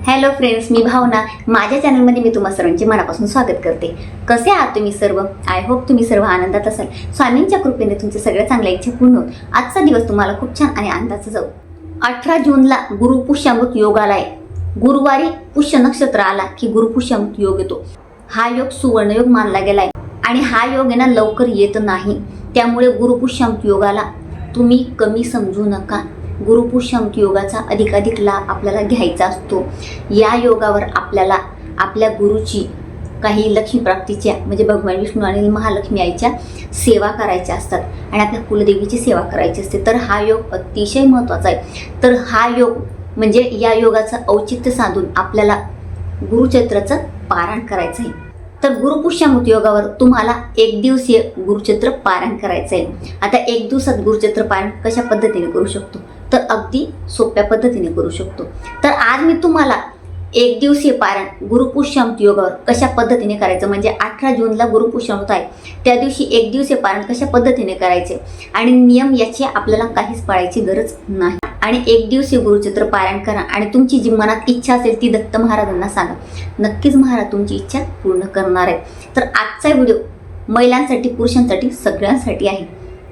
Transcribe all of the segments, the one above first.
Hello friends, मी भावना. माझ्या चॅनलमध्ये मी तुम्हा सर्वांचे मनापासून स्वागत करते. कसे आहात तुम्ही सर्व? आय होप तुम्ही सर्व आनंदात असाल. स्वामींच्या कृपेने तुमच्या सगळ्या चांगल्या इच्छा पूर्ण होत. आजचा दिवस तुम्हाला खूप छान आणि आनंदाचा जाऊ. 18 जूनला गुरुपुष्यामृत योग आलाय. गुरुवारी पुष्य नक्षत्र आला की गुरुपुष्यामृत योग येतो. हा योग सुवर्णयोग मानला गेलाय आणि हा योग आहे ना लवकर येत नाही. त्यामुळे गुरुपुष्यामृत योगाला तुम्ही कमी समजू नका. गुरुपुष्यामृत योगाचा अधिकाधिक लाभ आपल्याला घ्यायचा असतो. या योगावर आपल्याला आपल्या गुरुची काही लक्ष्मी प्राप्तीच्या म्हणजे भगवान विष्णू आणि महालक्ष्मी आईच्या सेवा करायच्या असतात आणि आपल्या कुलदेवीची सेवा करायची असते. तर हा योग अतिशय महत्त्वाचा आहे. तर हा योग म्हणजे या योगाचं औचित्य साधून आपल्याला गुरुचरित्राचं पारायण करायचं आहे. तर गुरुपुष्यामृत योगावर तुम्हाला 1 दिवसीय गुरुचरित्र पारायण करायचं आहे. आता 1 दिवसात गुरुचरित्र पारायण कशा पद्धतीने करू शकतो? तर अगदी सोप्या पद्धतीने करू शकतो. तर आज मी तुम्हाला 1 दिवसीय पारायण गुरुपुष्यामृत योगावर कशा पद्धतीने करायचं, म्हणजे 18 जूनला गुरुपुष्यामृत आहे त्या दिवशी 1 दिवसीय पारायण कशा पद्धतीने करायचे आणि नियम याची आपल्याला काहीच पाळायची गरज नाही. आणि 1 दिवसीय गुरुचरित्र पारायण करा आणि तुमची जी मनात इच्छा असेल ती दत्त महाराजांना सांगा. नक्कीच महाराज तुमची इच्छा पूर्ण करणार आहे. तर आजचा व्हिडिओ महिलांसाठी, पुरुषांसाठी, सगळ्यांसाठी आहे.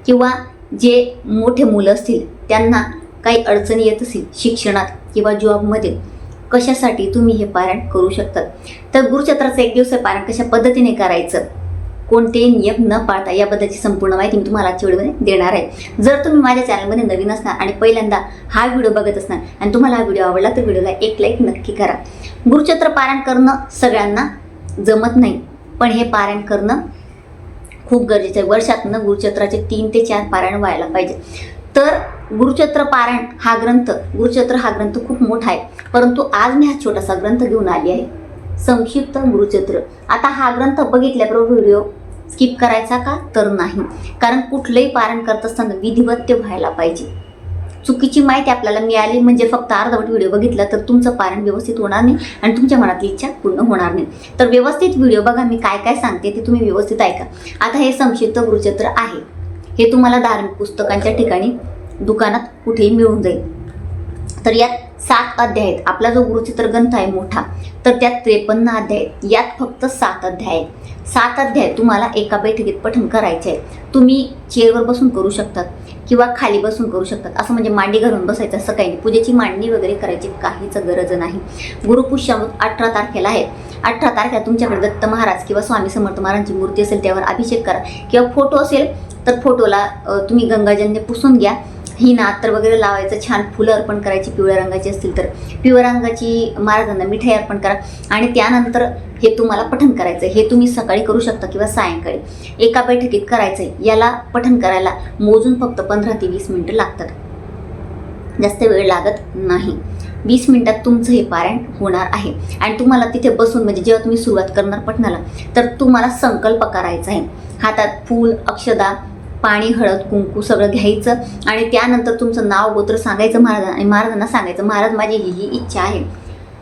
किंवा जे मोठे मुलं असतील त्यांना काही अडचणी येत असेल शिक्षणात किंवा जॉबमध्ये, कशासाठी तुम्ही हे पारायण करू शकतात. तर गुरुचरित्राचं 1 दिवसीय पारायण कशा पद्धतीने करायचं, कोणतेही नियम न पाळता याबद्दलची संपूर्ण माहिती मी तुम्हाला आजच्या व्हिडिओमध्ये देणार आहे. जर तुम्ही माझ्या चॅनलमध्ये नवीन असणार आणि पहिल्यांदा हा व्हिडिओ बघत असणार आणि तुम्हाला हा व्हिडिओ आवडला तर व्हिडिओला एक लाईक नक्की करा. गुरुचरित्र पारायण करणं सगळ्यांना जमत नाही, पण हे पारायण करणं खूप गरजेचं आहे. वर्षातनं गुरुचरित्राचे 3 ते 4 पारायण व्हायला पाहिजे. तर गुरुचरित्र पारायण हा ग्रंथ खूप मोठा आहे, परंतु आज मी हा छोटासा ग्रंथ घेऊन आली आहे, संक्षिप्त गुरुचरित्र. आता हा ग्रंथ बघितल्याबरोबर व्हिडिओ स्किप करायचा का? तर नाही, कारण कुठलंही पारायण करत असताना विधिवत ते व्हायला पाहिजे. चुकीची माहिती आपल्याला मिळाली म्हणजे फक्त अर्धवट व्हिडिओ बघितला तर तुमचं पारायण व्यवस्थित होणार नाही आणि तुमच्या मनातली इच्छा पूर्ण होणार नाही. तर व्यवस्थित व्हिडिओ बघा, मी काय काय सांगते ते तुम्ही व्यवस्थित ऐका. आता हे संक्षिप्त गुरुचरित्र आहे, हे तुम्हाला धार्मिक पुस्तकांच्या ठिकाणी दुकानात कुठेही मिळून जाईल. तर यात 7 अध्याय आहेत. आपला जो गुरुचरित्र ग्रंथ आहे मोठा, तर त्यात 53 अध्याय आहेत. यात फक्त 7 अध्याय आहेत. 7 अध्याय तुम्हाला एका बैठकीत पठण करायचे आहे. तुम्ही चेअरवर बसून करू शकतात किंवा खाली बसून करू शकतात. असं म्हणजे मांडी घालून बसायचं असं काही नाही. पूजेची मांडणी वगैरे करायची काहीच गरज नाही. गुरुपुष्यामृत 18 तारखेला आहे. 18 तारखेला तुमच्याकडे दत्त महाराज किंवा स्वामी समर्थ महाराजांची मूर्ती असेल त्यावर अभिषेक करा, किंवा फोटो असेल तर फोटोला तुम्ही गंगाजलने पुसून घ्या. हिना अत्तर वगैरे लावायचं, छान फुलं अर्पण करायची. पिवळ्या रंगाची असतील तर पिवळ्या रंगाची महाराजांना मिठाई अर्पण करा आणि त्यानंतर हे तुम्हाला पठण करायचं. हे तुम्ही सकाळी करू शकता किंवा सायंकाळी एका बैठकीत करायचं आहे. याला पठण करायला मोजून फक्त 15 ते 20 मिनिटं लागतात, जास्त वेळ लागत नाही. 20 मिनिटात तुमचं हे पारायण होणार आहे. आणि तुम्हाला तिथे बसून म्हणजे जेव्हा तुम्ही सुरुवात करणार पठणाला तर तुम्हाला संकल्प करायचा आहे. हातात फूल, अक्षदा, पाणी, हळद, कुंकू सगळं घ्यायचं आणि त्यानंतर तुमचं नाव, गोत्र सांगायचं महाराजांना आणि महाराजांना सांगायचं, महाराज माझी ही इच्छा आहे,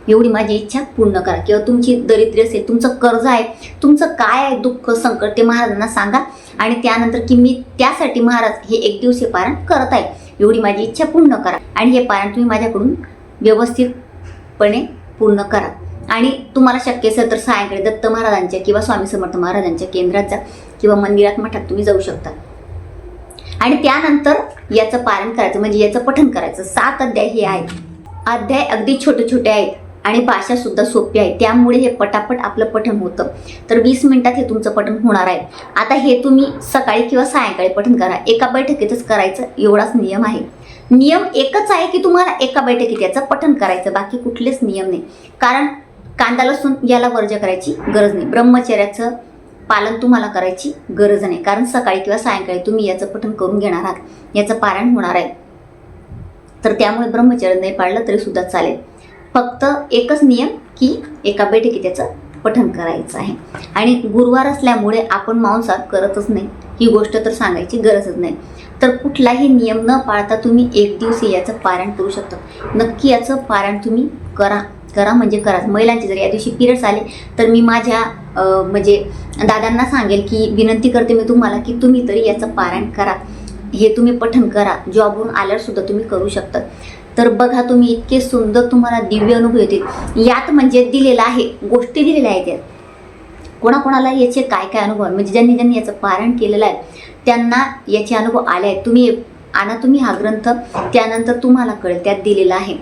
एवढी माझी इच्छा पूर्ण करा. किंवा तुमची दरिद्री असेल, तुमचं कर्ज आहे, तुमचं काय आहे दुःख, संकट, ते महाराजांना सांगा आणि त्यानंतर की मी त्यासाठी महाराज हे 1 दिवसीय पारायण करत आहे, एवढी माझी इच्छा पूर्ण करा आणि हे पारायण तुम्ही माझ्याकडून व्यवस्थितपणे पूर्ण करा. आणि तुम्हाला शक्य असेल तर सायंकाळी दत्त महाराजांच्या किंवा स्वामी समर्थ महाराजांच्या केंद्रात जा किंवा मंदिरात, मठात तुम्ही जाऊ शकता आणि त्यानंतर याचं पारायण करायचं म्हणजे याचं पठण करायचं. 7 अध्याय हे आहेत. अध्याय अगदी छोटे छोटे आहेत आणि भाषा सुद्धा सोपी आहे, त्यामुळे हे पटापट आपलं पठण होतं. तर 20 मिनिटात हे तुमचं पठण होणार आहे. आता हे तुम्ही सकाळी किंवा सायंकाळी पठण करा, एका बैठकीतच करायचं, एवढाच नियम आहे. नियम एकच आहे की तुम्हाला एका बैठकीत याचं पठण करायचं, बाकी कुठलेच नियम नाही. कारण कांदा लसूण याला वर्ज्य करायची गरज नाही. ब्रह्मचर्याचं पालन तुम्हाला करायची गरज नाही, कारण सकाळी किंवा सायंकाळी तुम्ही याचं पठण करून घेणार आहात, याचं पारायण होणार आहे. तर त्यामुळे ब्रह्मचर्य नाही पाळलं तरी सुद्धा चालेल. फक्त एकच नियम की एका बैठकीत याचं पठण करायचं आहे. आणि गुरुवार असल्यामुळे आपण मांसाहार करतच नाही, ही गोष्ट तर सांगायची गरजच नाही. तर कुठलाही नियम न पाळता तुम्ही 1 दिवशी याचं पारायण करू शकता. नक्की याचं पारायण तुम्ही करा म्हणजे करा. महिलांचे जर या दिवशी पिरियड्स आले तर मी माझ्या म्हणजे दादांना सांगेल की विनंती करते मी तुम्हाला की तुम्ही तरी याचं पारायण करा, हे तुम्ही पठण करा. जॉबवरून आल्यावर सुद्धा तुम्ही करू शकता. तर बघा तुम्ही, इतके सुंदर तुम्हाला दिव्य अनुभव येतील. यात म्हणजे दिलेलं आहे, गोष्टी दिलेल्या आहेत यात. कोणाकोणाला याचे काय काय अनुभव, म्हणजे ज्यांनी ज्यांनी याचं पारायण केलेलं आहे त्यांना याचे अनुभव आले आहेत. तुम्ही हा ग्रंथ, त्यानंतर तुम्हाला कळेल, त्यात दिलेला आहे.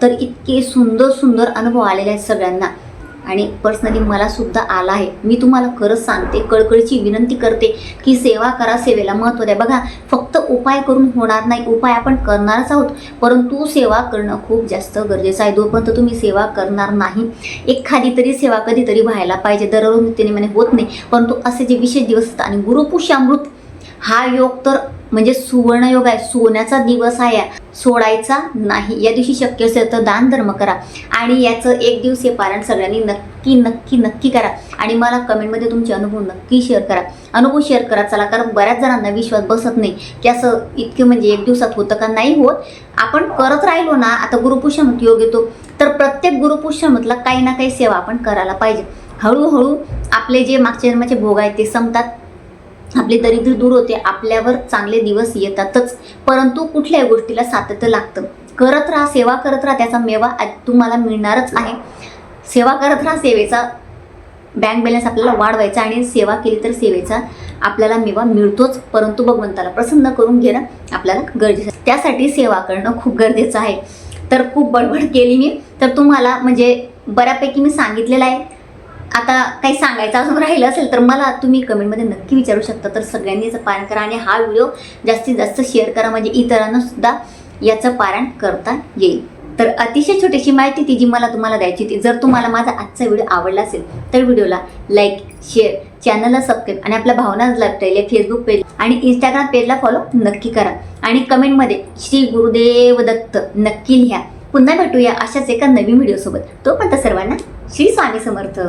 तर इतके सुंदर सुंदर अनुभव आलेले आहेत सगळ्यांना, आणि पर्सनली मला सुद्धा आला आहे. मी तुम्हाला खरंच सांगते, कळकळीची विनंती करते की सेवा करा, सेवेला महत्त्व द्या. बघा, फक्त उपाय करून होणार नाही, उपाय आपण करणारच आहोत, परंतु सेवा करणं खूप जास्त गरजेचं आहे. जोपर्यंत तुम्ही सेवा करणार नाही, एखादी तरी सेवा कधीतरी व्हायला पाहिजे. दररोज नित्यनेमाने होत नाही, परंतु असे जे विशेष दिवस असतात, आणि गुरुपुष्यामृत हा योग तर म्हणजे सुवर्ण योग आहे, सोन्याचा दिवस आहे, सोडायचा नाही. या दिवशी शक्य असेल तर दान धर्म करा, आणि याचं एक दिवसीय पारायण सगळ्यांनी नक्की नक्की नक्की करा. आणि मला कमेंटमध्ये तुमचे अनुभव नक्की शेअर करा. अनुभव शेअर करा चला, कारण बऱ्याच जणांना विश्वास बसत नाही की असं इतके म्हणजे एक दिवसात होतं का. नाही होत, आपण करत राहिलो ना. आता गुरुपुष्यामृत योग येतो, तर प्रत्येक गुरुपुष्यामृतला काही ना काही सेवा आपण करायला पाहिजे. हळूहळू आपले जे मागच्या जन्माचे भोग आहेत ते संपतात, आपले दरिद्र दूर होते, आपल्यावर चांगले दिवस येतातच. परंतु कुठल्याही गोष्टीला सातत्य लागतं. करत राहा, सेवा करत राहा, त्याचा मेवा तुम्हाला मिळणारच आहे. सेवा करत राहा, सेवेचा बँक बॅलन्स आपल्याला वाढवायचा, आणि सेवा केली तर सेवेचा आपल्याला मेवा मिळतोच. परंतु भगवंताला प्रसन्न करून घेणं आपल्याला गरजेचं आहे. त्यासाठी सेवा करणं खूप गरजेचं आहे. तर खूप बडबड केली मी, तर तुम्हाला म्हणजे बऱ्यापैकी मी सांगितलेलं आहे. आता काही सांगायचं अजून राहिलं असेल तर मला तुम्ही कमेंटमध्ये नक्की विचारू शकता. तर सगळ्यांनीच पारायण करा, आणि हा व्हिडिओ जास्तीत जास्त शेअर करा, म्हणजे इतरांना सुद्धा याचं पारायण करता येईल. तर अतिशय छोटीशी माहिती ती जी मला तुम्हाला द्यायची होती. जर तुम्हाला माझा आजचा व्हिडिओ आवडला असेल तर व्हिडिओला लाईक, शेअर, चॅनलला सबस्क्राईब, आणि आपल्या भावनाज लाईफस्टाईल या फेसबुक पेज आणि इंस्टाग्राम पेजला फॉलो नक्की करा. आणि कमेंटमध्ये श्री गुरुदेव दत्त नक्की लिहा. पुन्हा भेटूया अशाच एका नवीन व्हिडिओसोबत. तोपर्यंत सर्वांना श्री स्वामी समर्थ.